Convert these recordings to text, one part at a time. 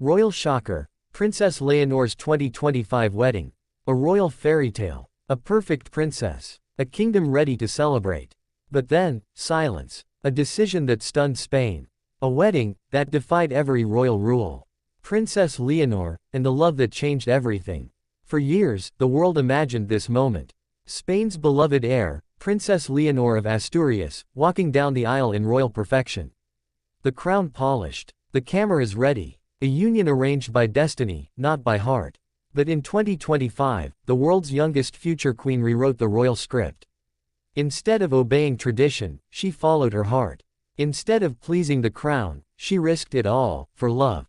Royal shocker, Princess Leonor's 2025 wedding. A royal fairy tale. A perfect princess. A kingdom ready to celebrate. But then, silence. A decision that stunned Spain. A wedding that defied every royal rule. Princess Leonor, and the love that changed everything. For years, the world imagined this moment. Spain's beloved heir, Princess Leonor of Asturias, walking down the aisle in royal perfection. The crown polished. The cameras ready. A union arranged by destiny, not by heart. But in 2025, the world's youngest future queen rewrote the royal script. Instead of obeying tradition, she followed her heart. Instead of pleasing the crown, she risked it all, for love.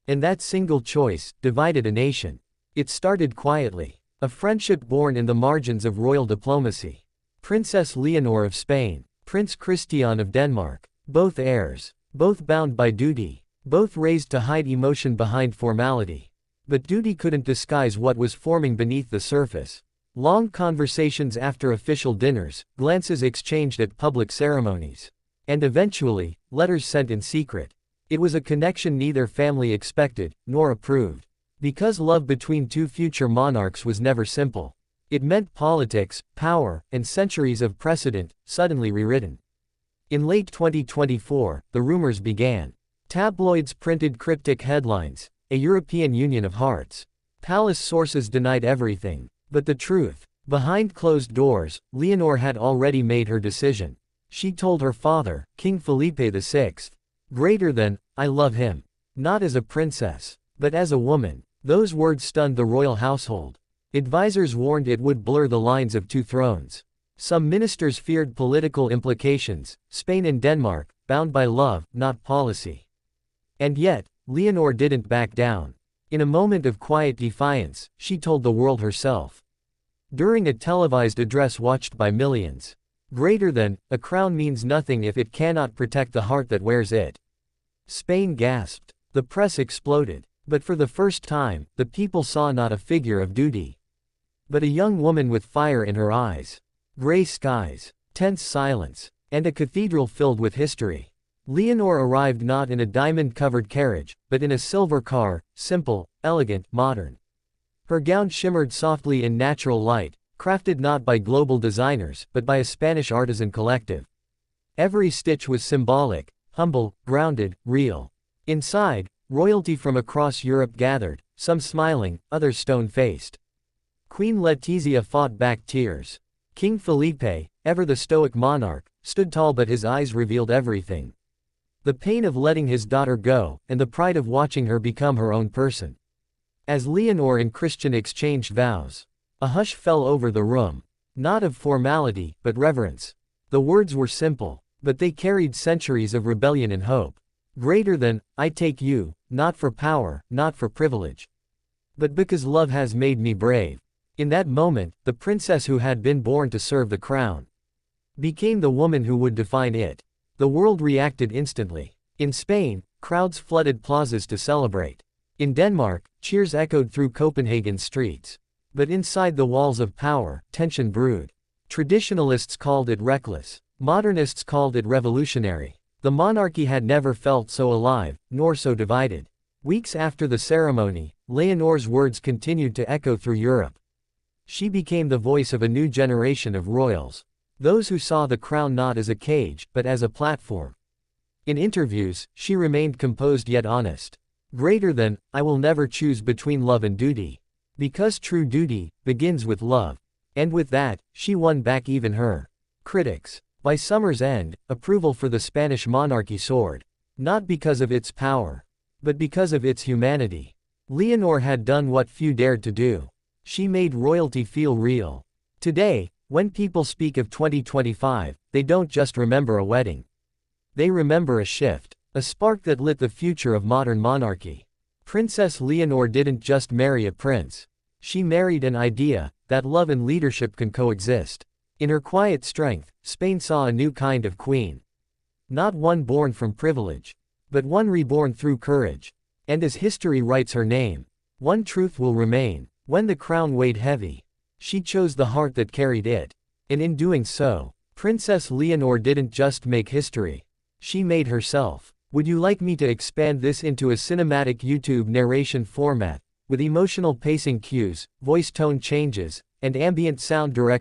And that single choice divided a nation. It started quietly. A friendship born in the margins of royal diplomacy. Princess Leonor of Spain, Prince Christian of Denmark. Both heirs. Both bound by duty. Both raised to hide emotion behind formality. But duty couldn't disguise what was forming beneath the surface. Long conversations after official dinners, glances exchanged at public ceremonies. And eventually, letters sent in secret. It was a connection neither family expected, nor approved. Because love between two future monarchs was never simple. It meant politics, power, and centuries of precedent, suddenly rewritten. In late 2024, the rumors began. Tabloids printed cryptic headlines, a European Union of Hearts. Palace sources denied everything. But the truth, behind closed doors, Leonor had already made her decision. She told her father, King Felipe VI, "Greater than, I love him." Not as a princess, but as a woman. Those words stunned the royal household. Advisors warned it would blur the lines of two thrones. Some ministers feared political implications, Spain and Denmark, bound by love, not policy. And yet, Leonor didn't back down. In a moment of quiet defiance, she told the world herself. During a televised address watched by millions. "Greater than, a crown means nothing if it cannot protect the heart that wears it." Spain gasped. The press exploded. But for the first time, the people saw not a figure of duty, but a young woman with fire in her eyes. Gray skies, tense silence, and a cathedral filled with history. Leonor arrived not in a diamond-covered carriage, but in a silver car, simple, elegant, modern. Her gown shimmered softly in natural light, crafted not by global designers, but by a Spanish artisan collective. Every stitch was symbolic, humble, grounded, real. Inside, royalty from across Europe gathered, some smiling, others stone-faced. Queen Letizia fought back tears. King Felipe, ever the stoic monarch, stood tall but his eyes revealed everything. The pain of letting his daughter go, and the pride of watching her become her own person. As Leonor and Christian exchanged vows, a hush fell over the room. Not of formality, but reverence. The words were simple, but they carried centuries of rebellion and hope. Greater than, I take you, not for power, not for privilege, but because love has made me brave. In that moment, the princess who had been born to serve the crown became the woman who would define it. The world reacted instantly. In Spain, crowds flooded plazas to celebrate. In Denmark, cheers echoed through Copenhagen's streets. But inside the walls of power, tension brewed. Traditionalists called it reckless. Modernists called it revolutionary. The monarchy had never felt so alive, nor so divided. Weeks after the ceremony, Leonor's words continued to echo through Europe. She became the voice of a new generation of royals. Those who saw the crown not as a cage, but as a platform. In interviews, she remained composed yet honest. Greater than, I will never choose between love and duty. Because true duty begins with love. And with that, she won back even her critics. By summer's end, approval for the Spanish monarchy soared. Not because of its power, but because of its humanity. Leonor had done what few dared to do. She made royalty feel real. Today, when people speak of 2025, they don't just remember a wedding. They remember a shift, a spark that lit the future of modern monarchy. Princess Leonor didn't just marry a prince. She married an idea, that love and leadership can coexist. In her quiet strength, Spain saw a new kind of queen. Not one born from privilege, but one reborn through courage. And as history writes her name, one truth will remain. When the crown weighed heavy, she chose the heart that carried it. And in doing so, Princess Leonor didn't just make history. She made herself. Would you like me to expand this into a cinematic YouTube narration format, with emotional pacing cues, voice tone changes, and ambient sound direction?